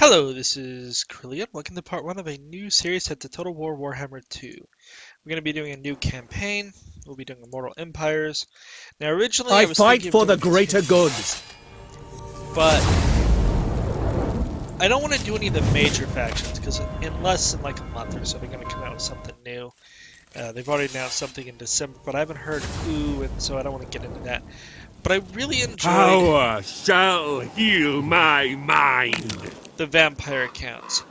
Hello, this is Krillian. Welcome to part 1 of a new series set to Total War Warhammer 2. We're going to be doing a new campaign. We'll be doing Mortal Empires. Now, originally I I was fight thinking of for the doing greater two, good. but I don't want to do any of the major factions because in less than like a month or so they're going to come out with something new. They've already announced something in December, but I haven't heard who, and so I don't want to get into that. But I really enjoyed Power shall heal my mind. the vampire accounts.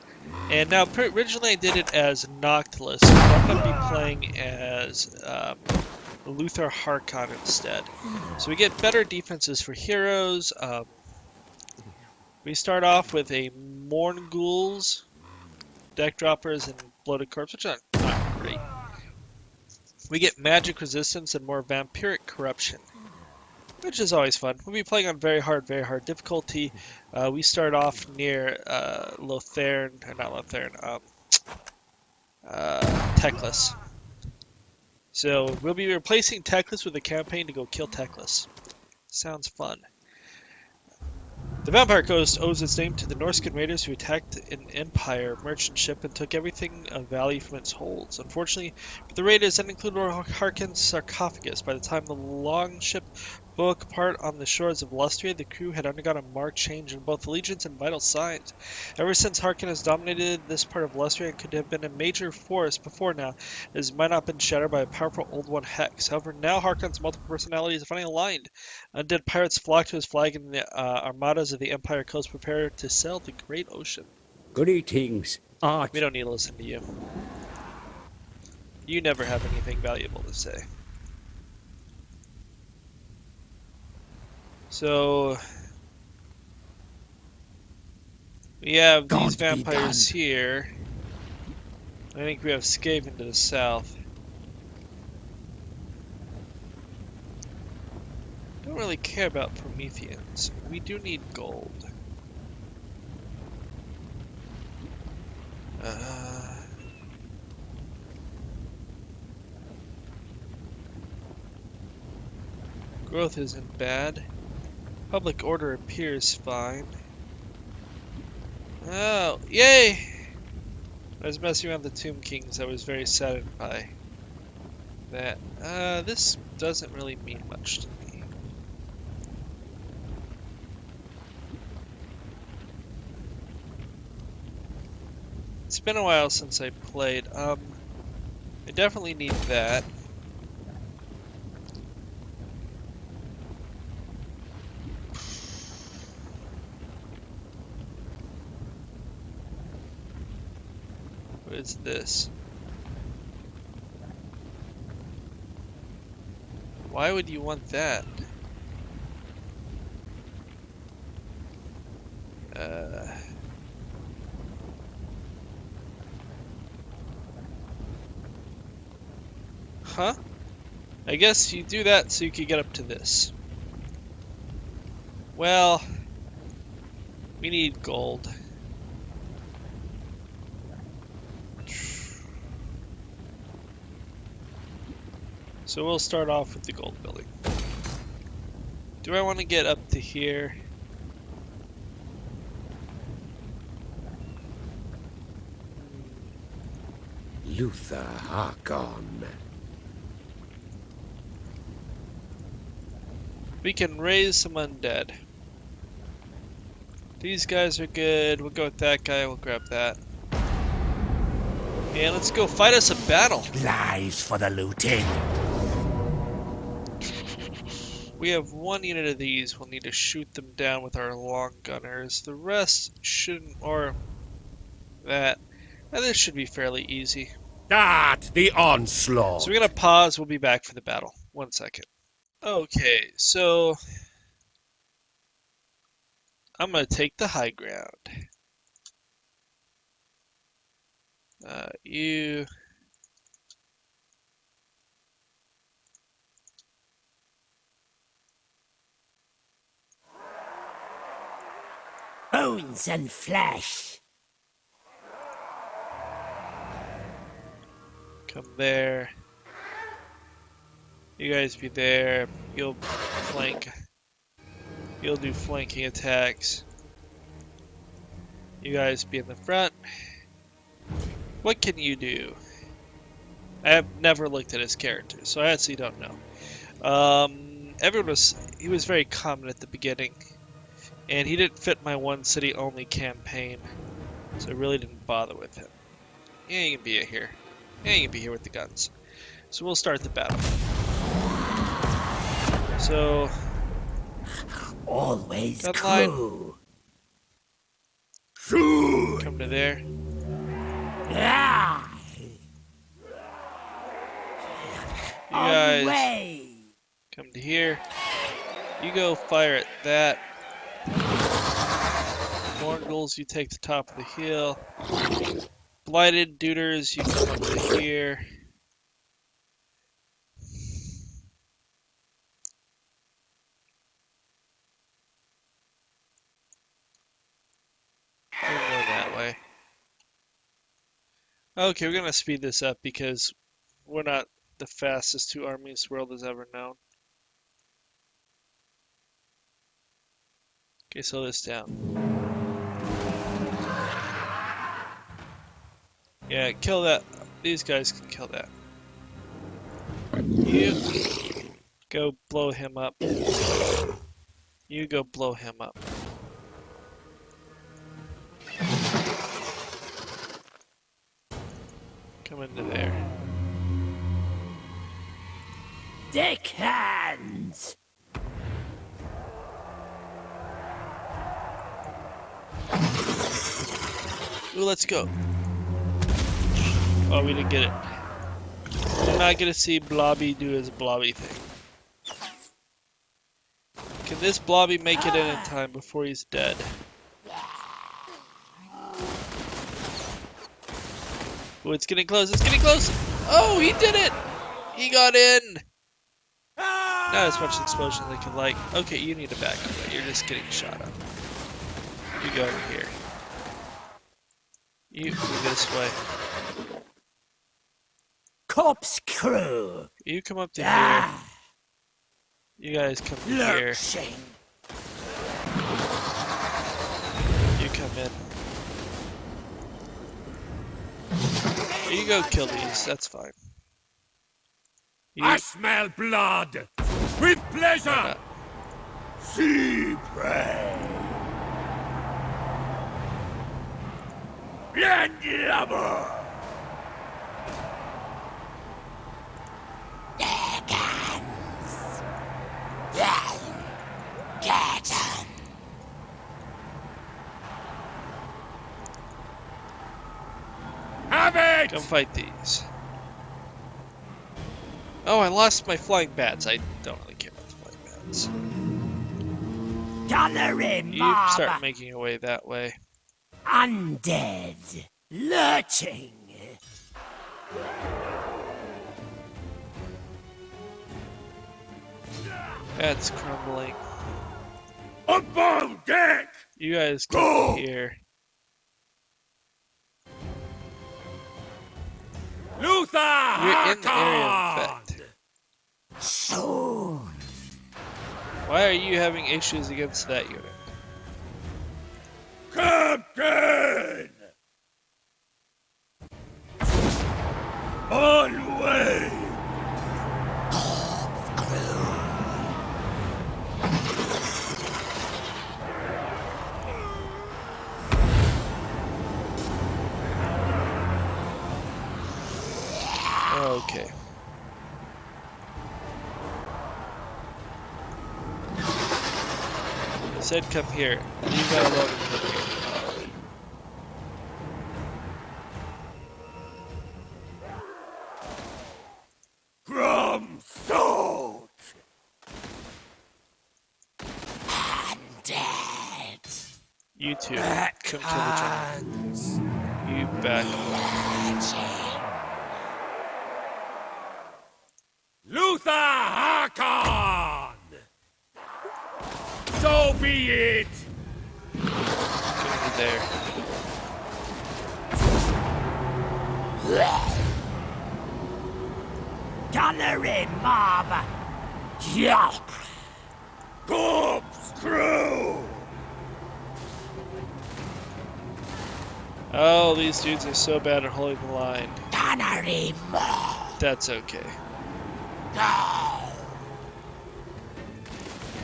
And now, originally I did it as Noctilus, but I'm going to be playing as Luthor Harkon instead. So we get better defenses for heroes. We start off with a Morn Ghouls, Deck Droppers, and Bloated Corpse, which are not great. We get magic resistance and more vampiric corruption, which is always fun. We'll be playing on very hard difficulty. We start off near Lothern, or not Lothern, Teclis. So we'll be replacing Teclis with a campaign to go kill Teclis. Sounds fun. The Vampire Coast owes its name to the Norscan raiders who attacked an Empire merchant ship and took everything of value from its holds. Unfortunately, for the raiders, that included Harkon's sarcophagus. By the time the longship broke apart on the shores of Lustria, the crew had undergone a marked change in both allegiance and vital signs. Ever since Harkon has dominated this part of Lustria and could have been a major force before now, it might not have been shattered by a powerful Old One Hex. However, now Harkon's multiple personalities are finally aligned. Undead pirates flock to his flag, and the armadas of the Empire Coast prepare to sail the great ocean. Greetings, We Arch. don't need to listen to you. You never have anything valuable to say. So we have these vampires here. I think we have Skaven to the south. Don't really care about Prometheans. We do need gold. Growth isn't bad. Public order appears fine. Oh, yay! I was messing around with the Tomb Kings. I was very saddened by that. This doesn't really mean much to me. It's been a while since I played. I definitely need that. What is this? Why would you want that? Huh? I guess you do that so you can get up to this. Well, we need gold. So we'll start off with the gold building. Do I want to get up to here? Luthor Harkon. We can raise some undead. These guys are good. We'll go with that guy. We'll grab that. And let's go fight us a battle. Lies for the looting. We have one unit of these. We'll need to shoot them down with our long gunners. The rest shouldn't, or that. This should be fairly easy. Start the onslaught. So we're going to pause. We'll be back for the battle. 1 second. Okay, so I'm going to take the high ground. You... Bones and flesh. Come there. You guys be there. You'll flank. You'll do flanking attacks. You guys be in the front. What can you do? I have never looked at his character, so I actually don't know. He was very common at the beginning, and he didn't fit my one city only campaign, so I really didn't bother with him. Yeah, you can be here. Yeah, you can be here with the guns. So we'll start the battle. So, Always gun line, true. come to there. Yeah. You On the guys way. come to here. You go fire at that. Morgul's, you take the top of the hill. Blighted Duders, you come up to here. We'll go that way. Okay, we're gonna speed this up because we're not the fastest two armies the world has ever known. Okay, slow this down. Yeah, kill that. These guys can kill that. You go blow him up. You go blow him up. Come into there. Deckhands. Ooh, let's go. Oh, we didn't get it. We're not gonna see Blobby do his Blobby thing. Can this Blobby make it in time before he's dead? Oh, it's getting close, it's getting close! Oh, he did it! He got in! Not as much explosion as I could like. Okay, you need to back up. You're just getting shot up. You go over here. You move this way. Corpse crew. You come up to here. You guys come to here. Lurching. You come in. You go kill these, that's fine. You, I smell blood. With pleasure. not? See prey. Blood lubber. Deckhands. Yeah. Get 'em. Have it. Come fight these. Oh, I lost my flying bats. I don't really care about the flying bats. Gunnery You mob. start making your way that way. Undead. Lurching. That's crumbling. Up on deck. You guys come Go! here. Luthor You're in the area of Harkon. effect. Soon. Why are you having issues against that unit? Captain. On way. Okay. I said come here. Leave that alone and come here. From salt. Dead. You two, come kill the giant. You back away. Luthor Harkon. So be it. Come into there. Gunnery mob. Yelp. Corpse crew. Oh, these dudes are so bad at holding the line. Gunnery mob. That's okay. No.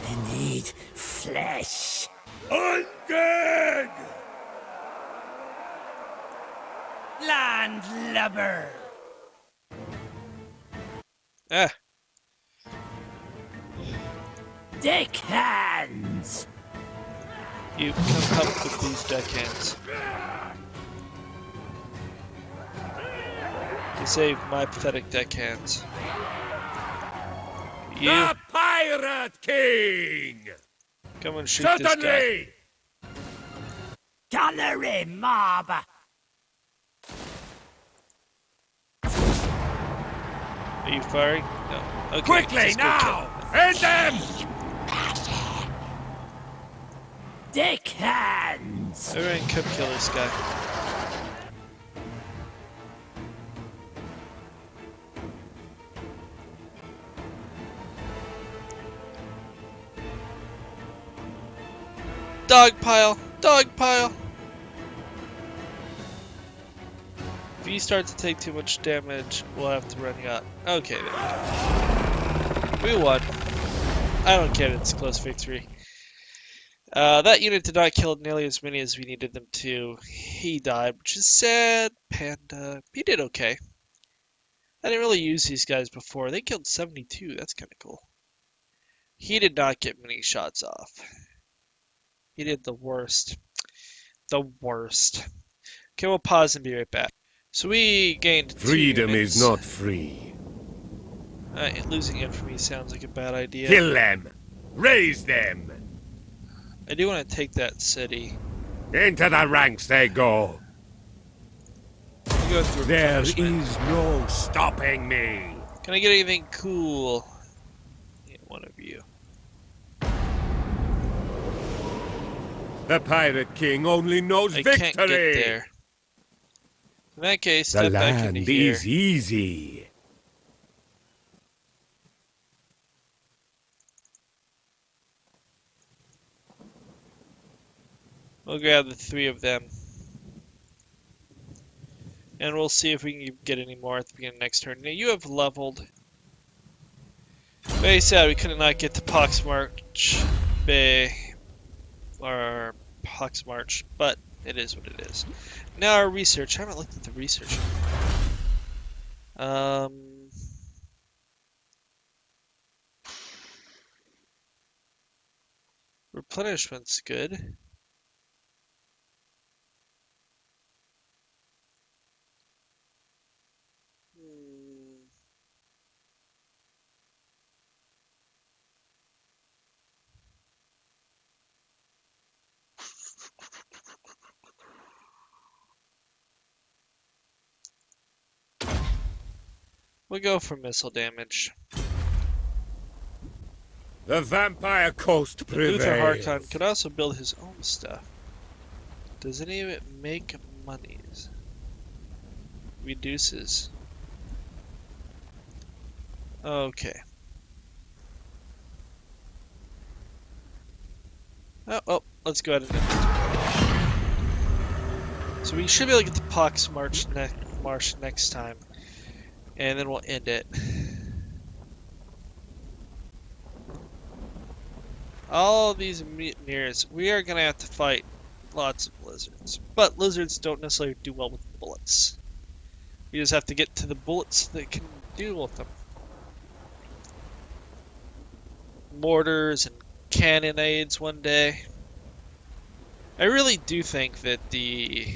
I need flesh. Undead! Landlubber. Ah, Deckhands. you come help with these deckhands. To save my pathetic deckhands. You The Pirate King! come and shoot this guy. Certainly! Gunnery mob. Are you firing? No. Okay. Quickly, just go kill now! him. End them! Deckhands. Everyone come kill this guy. Dog pile! Dog pile! If you start to take too much damage, we'll have to run you out. Okay, there we go. We won. I don't care that it's a close victory. That unit did not kill nearly as many as we needed them to. He died, which is sad. Panda. He did okay. I didn't really use these guys before. They killed 72. That's kind of cool. He did not get many shots off. He did the worst. The worst. Okay, we'll pause and be right back. So we gained 2 Freedom units. is not free. Losing infamy sounds like a bad idea. Kill them! Raise them! I do want to take that city. Into the ranks they go! I'll go through There punishment. is no stopping me! Can I get anything cool? Yeah, one of you. The Pirate King only knows I victory! can't get there. In that case, The step back into land here. is easy. We'll grab the 3 of them. And we'll see if we can get any more at the beginning of next turn. Now, you have leveled. Very sad we could not get to Poxmarch Bay. Or Poxmarch, but it is what it is. Now our research. I haven't looked at the research. Replenishment's good. We'll go for missile damage. The Vampire Coast prevails. Luthor Harkon could also build his own stuff. Does any of it make monies? Reduces. Okay. Oh, let's go ahead and so we should be able to get to Pox March next time. And then we'll end it. All these mutineers, we are gonna have to fight lots of lizards. But lizards don't necessarily do well with bullets. We just have to get to the bullets that can deal with them. Mortars and cannonades one day. I really do think that the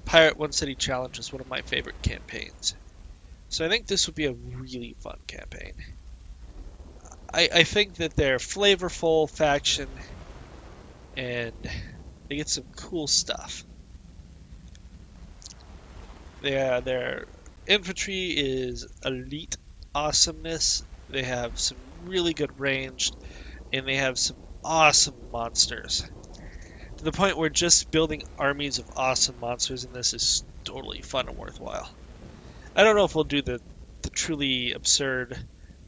Pirate One City Challenge is one of my favorite campaigns. So I think this would be a really fun campaign. I think that they're flavorful faction and they get some cool stuff. Their infantry is elite awesomeness. They have some really good range and they have some awesome monsters. To the point where just building armies of awesome monsters in this is totally fun and worthwhile. I don't know if we'll do the truly absurd,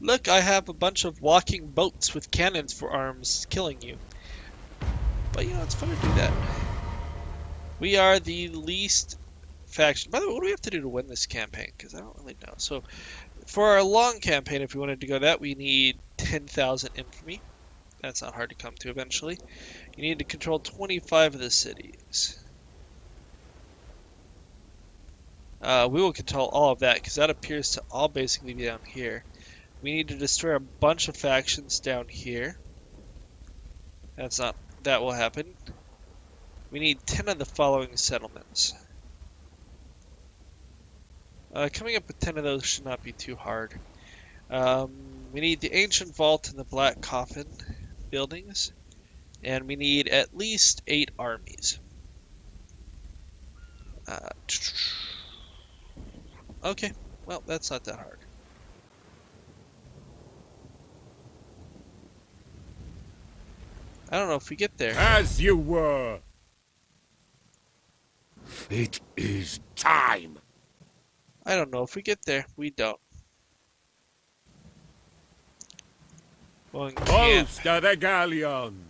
look, I have a bunch of walking boats with cannons for arms killing you. But you know, it's fun to do that. We are the least faction. By the way, what do we have to do to win this campaign? Because I don't really know. So, for our long campaign, if we wanted to go that, we need 10,000 infamy. That's not hard to come to eventually. You need to control 25 of the cities. We will control all of that because that appears to all basically be down here. We need to destroy a bunch of factions down here. That will happen. We need 10 of the following settlements. Coming up with 10 of those should not be too hard. We need the Ancient Vault and the Black Coffin buildings. And we need at least 8 armies. Okay, well, that's not that hard. I don't know if we get there. As you were. It is time. I don't know if we get there. We don't. Well, can't. Holster the galleon.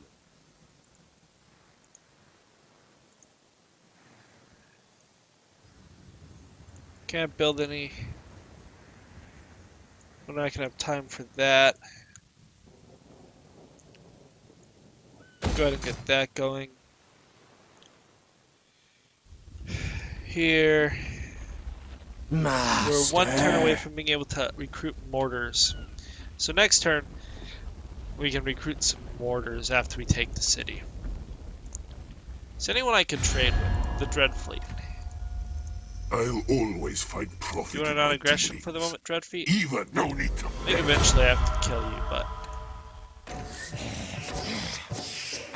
Can't build any. We're not gonna have time for that. Go ahead and get that going. Here. Master. We're one turn away from being able to recruit mortars. So next turn, we can recruit some mortars after we take the city. Is anyone I can trade with? The Dread Fleet. I'll always find profit. You want a in my non-aggression for the dealings. moment, Dreadfeet? Even no need to I think eventually I have to kill you, but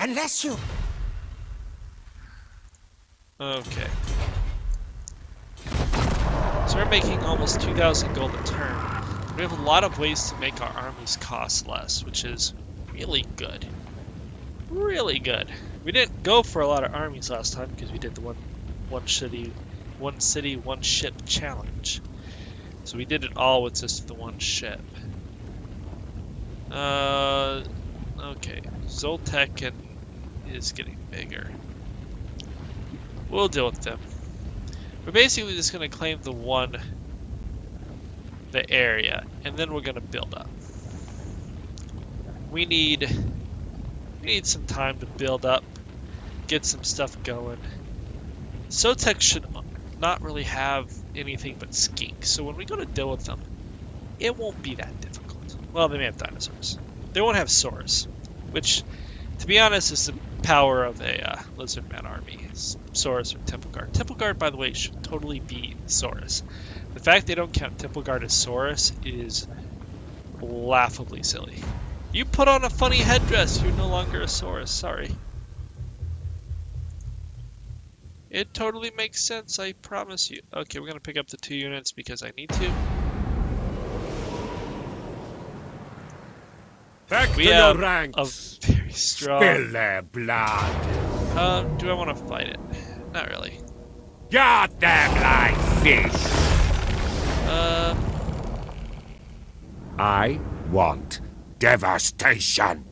Unless you... okay. So we're making almost 2,000 gold a turn. We have a lot of ways to make our armies cost less, which is really good. Really good. We didn't go for a lot of armies last time because we did the one city, one ship challenge. So we did it all with just the one ship. Okay. Zoltek is getting bigger. We'll deal with them. We're basically just going to claim the area, and then we're going to build up. We need some time to build up, get some stuff going. Sotek should not really have anything but skinks, so when we go to deal with them, it won't be that difficult. Well, they may have dinosaurs. They won't have Saurus, which, to be honest, is the power of a Lizardman army. Saurus or Temple Guard. Temple Guard, by the way, should totally be Saurus. The fact they don't count Temple Guard as Saurus is laughably silly. You put on a funny headdress, you're no longer a Saurus, sorry. It totally makes sense, I promise you. Okay, we're gonna pick up the 2 units because I need to. Back We to have your a ranks. very strong... Spill their blood. do I want to fight it? Not really. Got them like fish. I want devastation.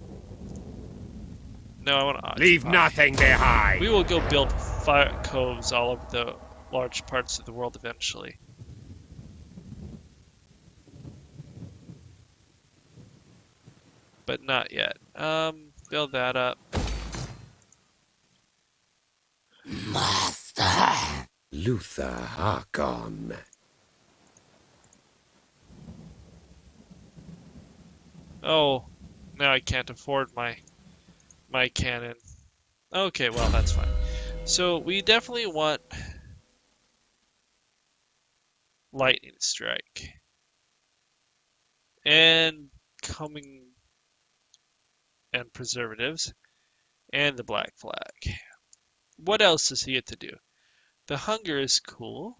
No, I want to Leave nothing behind. We will go build fire coves all over the large parts of the world eventually. But not yet. Build that up. Master. Luthor Harkon. Oh, now I can't afford my cannon. Okay, well, that's fine. So we definitely want lightning strike. And coming and preservatives and the black flag. What else does he get to do? The hunger is cool.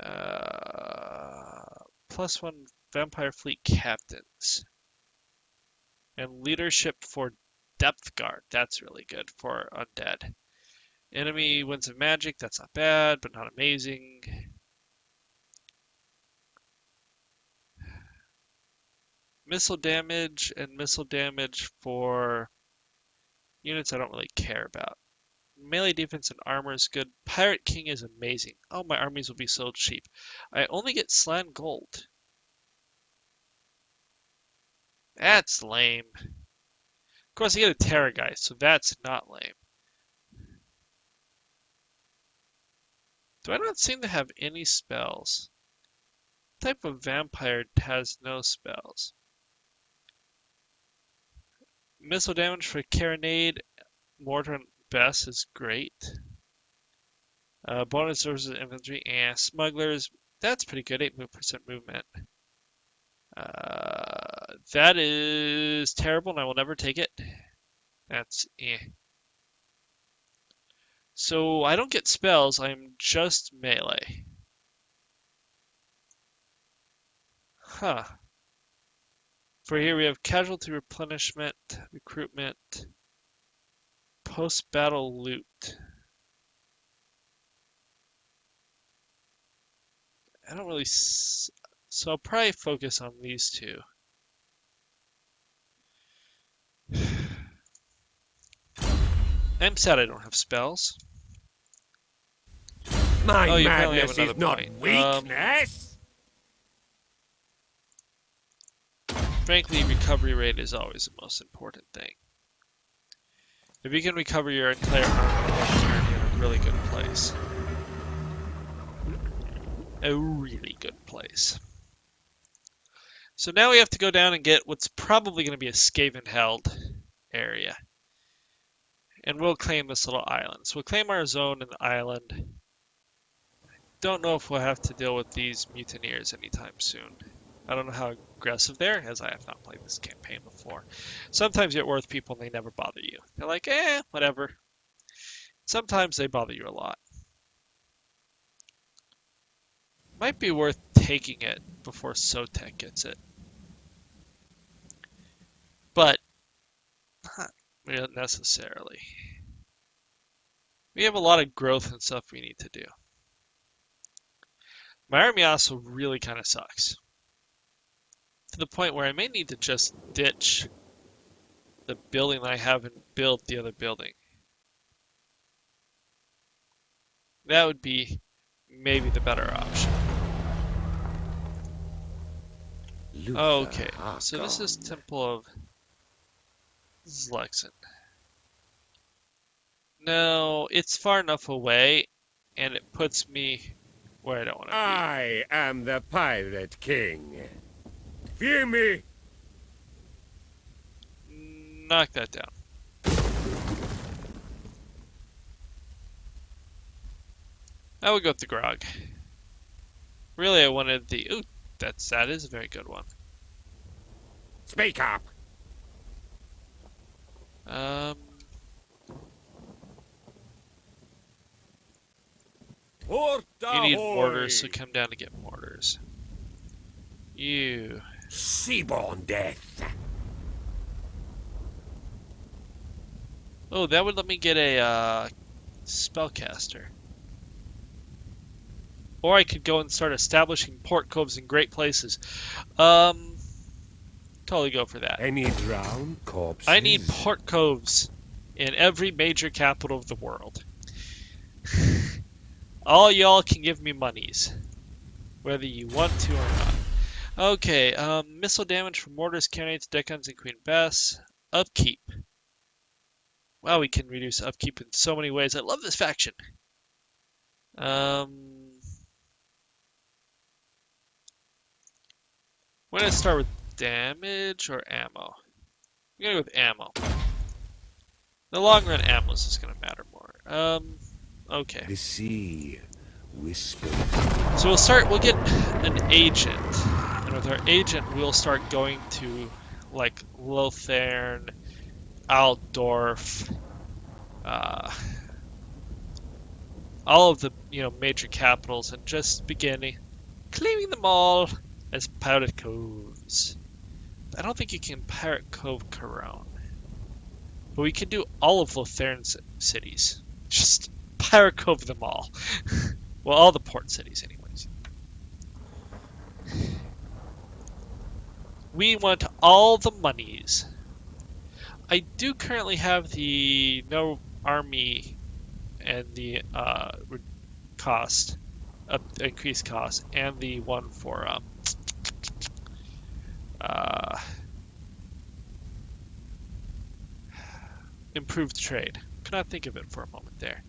+1 vampire fleet captains. And leadership for depth guard. That's really good for undead. Enemy winds of magic. That's not bad, but not amazing. Missile damage and missile damage for units I don't really care about. Melee defense and armor is good. Pirate King is amazing. Oh, my armies will be so cheap. I only get slan gold. That's lame. Of course, I get a Terra guy, so that's not lame. Do I not seem to have any spells? What type of vampire has no spells? Missile damage for Carronade, Mortar, and Bess is great. Bonus versus infantry and smugglers. That's pretty good. 8% movement. That is terrible, and I will never take it. That's eh. So I don't get spells. I'm just melee. Huh. For here we have casualty replenishment, recruitment, post-battle loot. I don't really... So I'll probably focus on these two. I'm sad I don't have spells. My Oh, you apparently have madness another is not point. weakness. Frankly, recovery rate is always the most important thing. If you can recover your entire army in one turn, you're in a really good place. A really good place. So now we have to go down and get what's probably going to be a Skaven held area. And we'll claim this little island. So we'll claim our zone in the island. Don't know if we'll have to deal with these mutineers anytime soon. I don't know how aggressive they're, as I have not played this campaign before. Sometimes you get worth people and they never bother you. They're like, whatever. Sometimes they bother you a lot. Might be worth taking it before Sotek gets it. But, not necessarily. We have a lot of growth and stuff we need to do. My army also really kind of sucks. To the point where I may need to just ditch the building that I have and build the other building. That would be maybe the better option. Luthor Okay, so this is Harkon. Temple of Zlexen. No, it's far enough away, and it puts me where I don't want to I am the Pirate King. Fear me. be. Knock that down. I would go with the Grog. Really, I wanted the... Ooh, that is a very good one. Speak up. Port You need ahoy. mortars, so come down to get mortars. You. Seaborn death. Oh, that would let me get a spellcaster. Or I could go and start establishing port coves in great places. Totally go for that. Any drowned corpses? I need port coves in every major capital of the world. All y'all can give me monies, whether you want to or not. Okay, missile damage from mortars, cannons, deck guns, and Queen Bess. Upkeep. Wow, we can reduce upkeep in so many ways. I love this faction. We're gonna start with damage or ammo. I'm gonna go with ammo. In the long run, ammo is just gonna matter more. Okay. The sea whispers. So we'll get an agent. And with our agent, we'll start going to, like, Lothern, Altdorf, all of the, major capitals, and just beginning claiming them all as pirate coves. I don't think you can pirate cove Corone. But we can do all of Lothern's cities. Just pirate cove them all. Well, all the port cities anyways. We want all the monies. I do currently have the no army and the increased cost, and the one for uh, improved trade. Could not think of it for a moment there.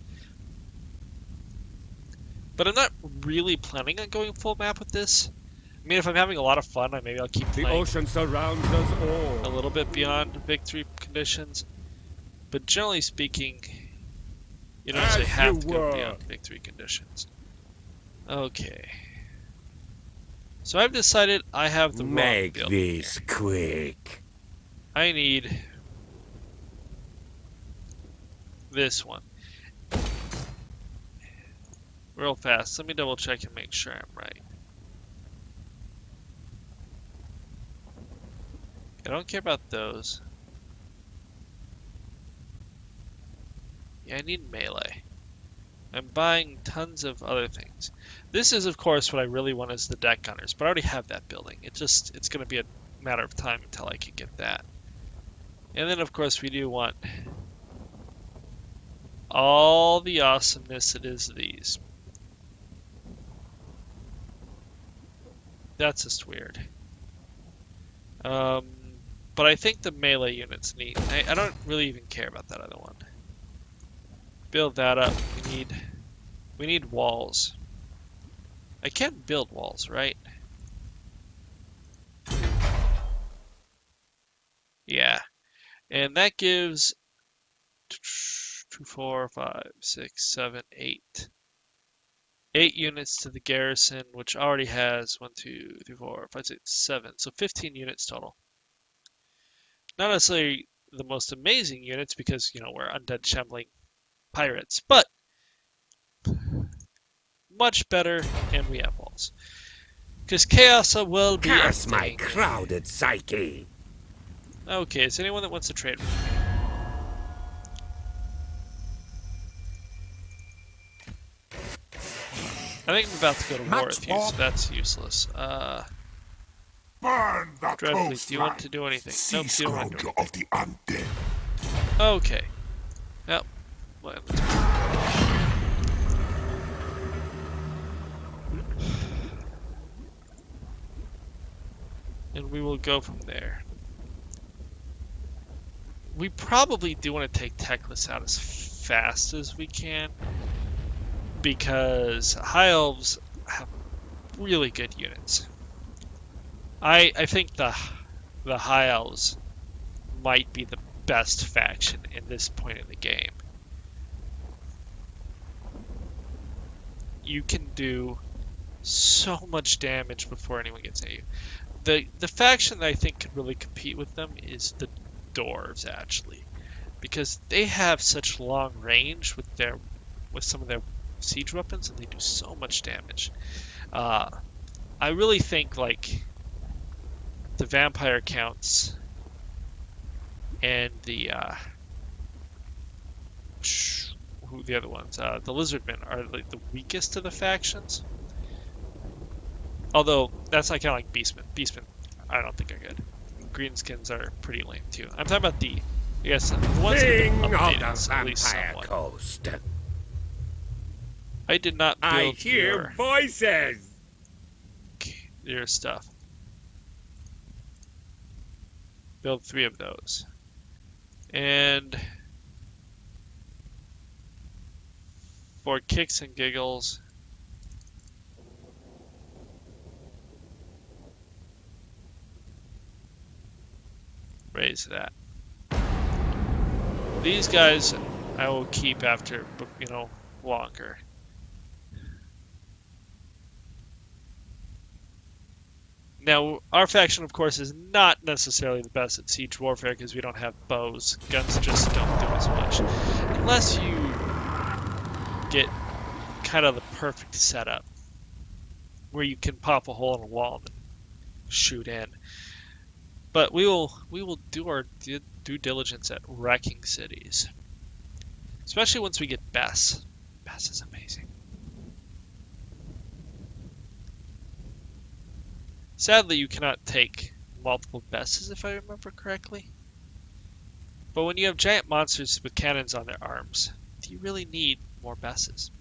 But I'm not really planning on going full map with this. I mean, if I'm having a lot of fun, maybe I'll keep The playing ocean surrounds us a all. little bit beyond victory conditions. But generally speaking, you don't actually As have you to go were. beyond victory conditions. Okay. So I've decided I have the wrong Make build this here. quick. I need this one. Real fast. Let me double check and make sure I'm right. I don't care about those. Yeah, I need melee. I'm buying tons of other things. This is, of course, what I really want is the deck gunners, but I already have that building. It's going to be a matter of time until I can get that. And then, of course, we do want all the awesomeness that is these. That's just weird. But I think the melee unit's neat. I don't really even care about that other one. Build that up. We need walls. I can't build walls, right? Yeah. And that gives 2, 4, 5, 6, 7, 8. 8 units to the garrison, which already has 1, 2, 3, 4, 5, 6, 7. So 15 units total. Not necessarily the most amazing units because, we're undead shambling pirates, but much better, and we have walls. Because chaos will be a Curse my thing. crowded psyche. Okay, is there anyone that wants to trade with me? I think I'm about to go to war Much with you, more. so that's useless. Burn the Dreadfleet, do you want coastline. to do anything? Sea Nope, you don't want to do scourger of the undead. anything. Okay. Well, let's and we will go from there. We probably do want to take Teclis out as fast as we can, because High Elves have really good units. I think the High Elves might be the best faction in this point in the game. You can do so much damage before anyone gets at you. The faction that I think could really compete with them is the Dwarves, actually, because they have such long range with some of their siege weapons, and they do so much damage. I really think like the vampire counts and the who the other ones, the lizardmen are like the weakest of the factions. Although that's not kind of like beastmen. Beastmen, I don't think are good. Greenskins are pretty lame too. I'm talking about the ones that have King been of updated the at least Vampire somewhat. Coast. I did not I build hear voices. your stuff. Build 3 of those. And for kicks and giggles, raise that. These guys I will keep after, longer. Now, our faction, of course, is not necessarily the best at siege warfare because we don't have bows. Guns just don't do as much. Unless you get kind of the perfect setup where you can pop a hole in a wall and shoot in. But we will do our due diligence at wrecking cities. Especially once we get Bess. Bess is amazing. Sadly, you cannot take multiple Besses, if I remember correctly. But when you have giant monsters with cannons on their arms, Do you really need more Besses?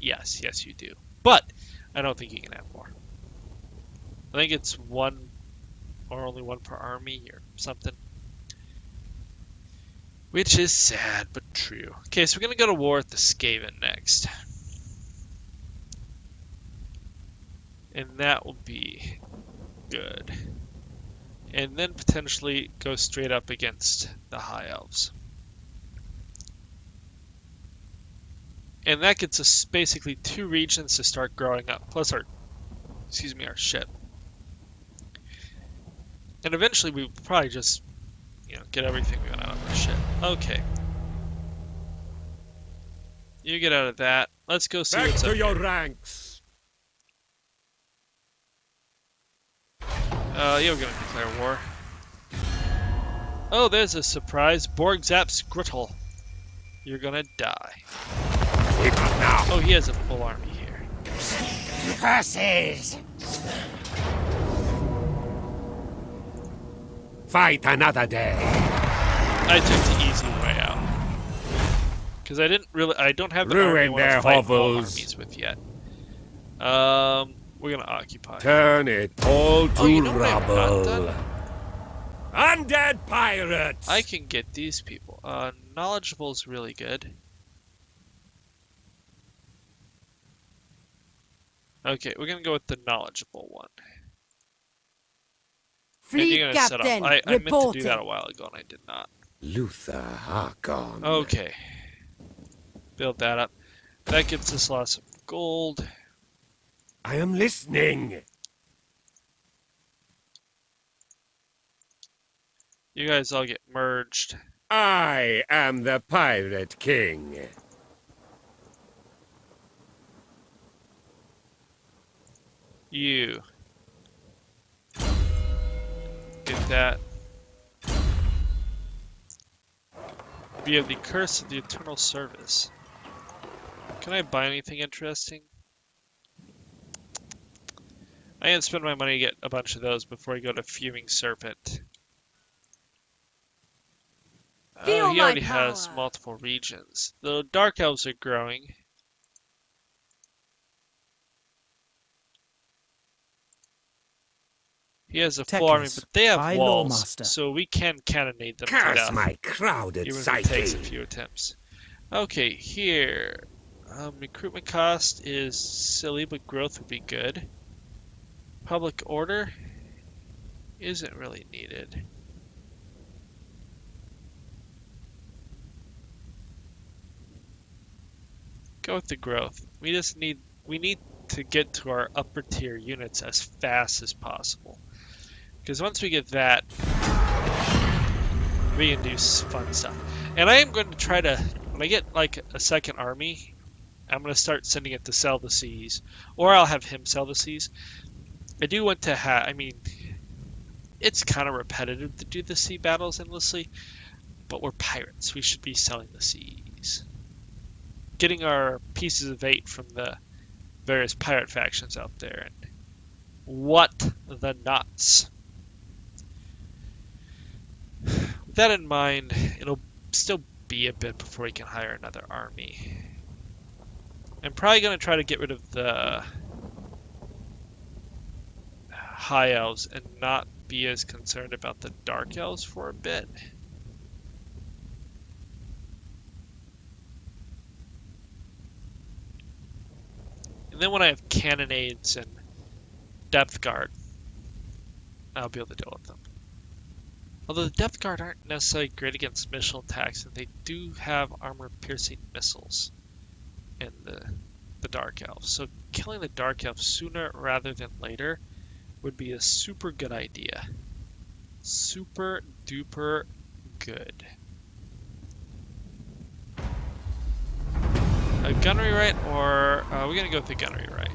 Yes, yes you do. But I don't think you can have more. I think it's one or only one per army or something. Which is sad, but true. Okay, so we're gonna go to war with the Skaven next. And that will be good. And then potentially go straight up against the High Elves. And that gets us basically 2 regions to start growing up, plus our ship. And eventually we will probably just, get everything we want out of our ship. Okay. You get out of that. Let's go see Back what's up to your here. ranks. Yeah, we're gonna declare war. Oh, there's a surprise. Borgzap Skrittle. You're gonna die. Keep up now. Oh, he has a full army here. Curses! Fight another day. I took the easy way out. Because I don't have the army I Ruin want to their fight all hovels. armies with yet. We're gonna occupy. Turn it all to Oh, you know what I've not rubble. done? Undead pirates. I can get these people. Knowledgeable is really good. Okay, we're gonna go with the knowledgeable one. And Fleet you're gonna set up. captain, I meant to do reporting. that a while ago and I did not. Luthor Harkon. Okay. Build that up. That gives us lots of gold. I am listening. You guys all get merged. I am the Pirate King. You. Get that. We have the Curse of the Eternal Service. Can I buy anything interesting? I can spend my money to get a bunch of those before I go to Fuming Serpent. Feel He my already has power. multiple regions. The Dark Elves are growing. He has a full army, Teclis, but they have I walls, Lawmaster. so we can cannonade them to Curse death, my crowded even if it takes a psyche. few attempts. Okay, here. Recruitment cost is silly, but growth would be good. Public order isn't really needed. Go with the growth. We need to get to our upper tier units as fast as possible. Because once we get that, we can do fun stuff. And I am going to try to, when I get like a second army, I'm going to start sending it to sell the seas. Or I'll have him sell the seas. I do want to have, it's kind of repetitive to do the sea battles endlessly. But we're pirates. We should be selling the seas. Getting our pieces of 8 from the various pirate factions out there. And what the nuts. With that in mind, it'll still be a bit before we can hire another army. I'm probably going to try to get rid of the High Elves and not be as concerned about the Dark Elves for a bit. And then when I have cannonades and depth guard, I'll be able to deal with them. Although the depth guard aren't necessarily great against missile attacks, and they do have armor-piercing missiles in the Dark Elves. So killing the Dark Elves sooner rather than later would be a super good idea. Super duper good. A gunnery right, or we're gonna go with the gunnery right.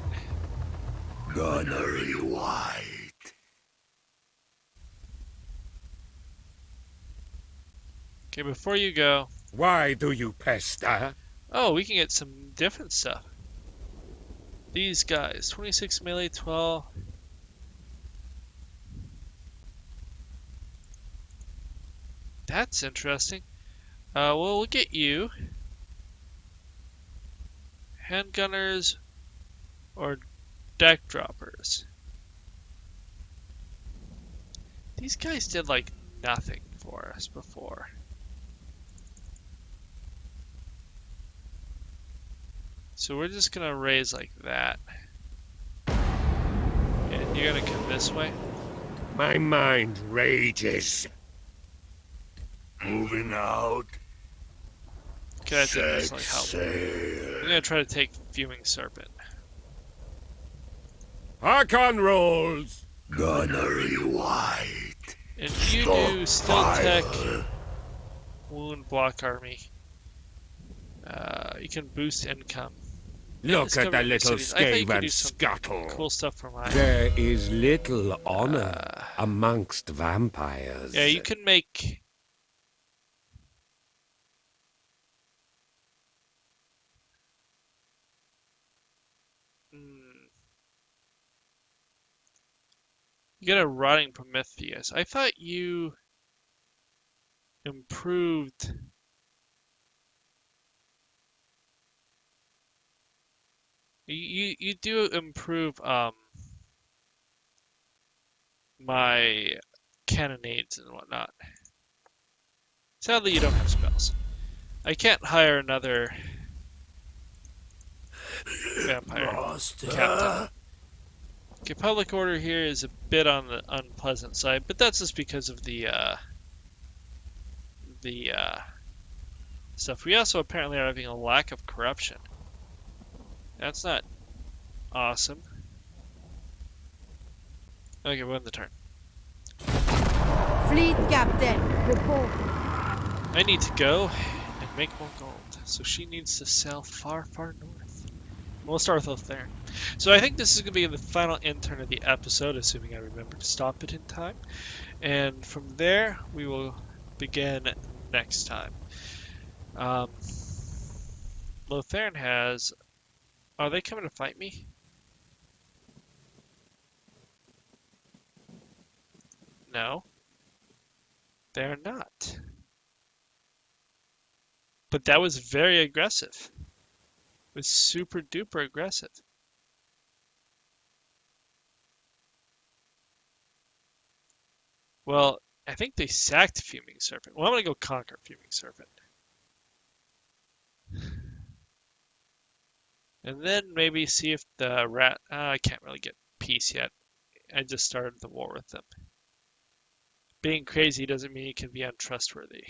Gunnery White. Okay, before you go, Why do you pester? oh, we can get some different stuff. These guys, 26 melee, 12. That's interesting. Well, we'll get you. Handgunners or deck droppers? These guys did like nothing for us before. So we're just gonna raise like that. And you're gonna come this way. My mind rages. Moving out. Okay, that didn't Set really help. sail. I'm gonna try to take Fuming Serpent. Harkon rolls. Gunnery white. And you do Steel Tech, Wound, Block Army. You can boost income. Look at the little cities. I think you scave do and some scuttle. cool stuff for mine. There is little honor amongst vampires. Yeah, you can make. You get a Rotting Prometheus. I thought you improved. You do improve my cannonades and whatnot. Sadly, you don't have spells. I can't hire another vampire captain. Okay, public order here is a bit on the unpleasant side, but that's just because of the stuff. We also apparently are having a lack of corruption. That's not awesome. Okay, we're on the turn. Fleet captain, report. I need to go and make more gold, so she needs to sail far, far north. We'll start with Luthor. So I think this is going to be the final intern of the episode, assuming I remember to stop it in time. And from there, we will begin next time. Lotharian has... Are they coming to fight me? No. They're not. But that was very aggressive. It was super duper aggressive. Well, I think they sacked Fuming Serpent. Well, I'm gonna go conquer Fuming Serpent. And then maybe see if the rat... I can't really get peace yet. I just started the war with them. Being crazy doesn't mean you can be untrustworthy.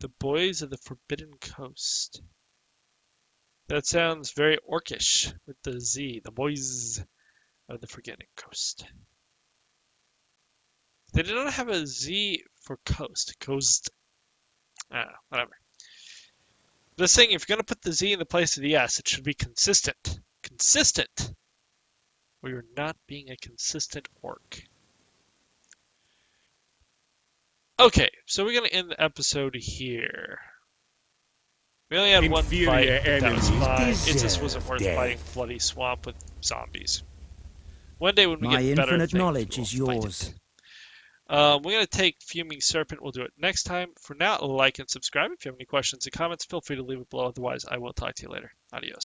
The Boys of the Forbidden Coast. That sounds very orcish with the Z. The Boys of the Forbidden Coast. They did not have a Z for coast. Coast. I don't know. Whatever. Just saying, if you're going to put the Z in the place of the S, it should be consistent. Consistent! Or you're not being a consistent orc. Okay, so we're going to end the episode here. We only had one fight, but that was fine. It just wasn't worth fighting Bloody Swamp with zombies. One day when we My get better infinite things, knowledge we'll is fight yours. it. We're going to take Fuming Serpent. We'll do it next time. For now, like and subscribe. If you have any questions or comments, feel free to leave it below. Otherwise, I will talk to you later. Adios.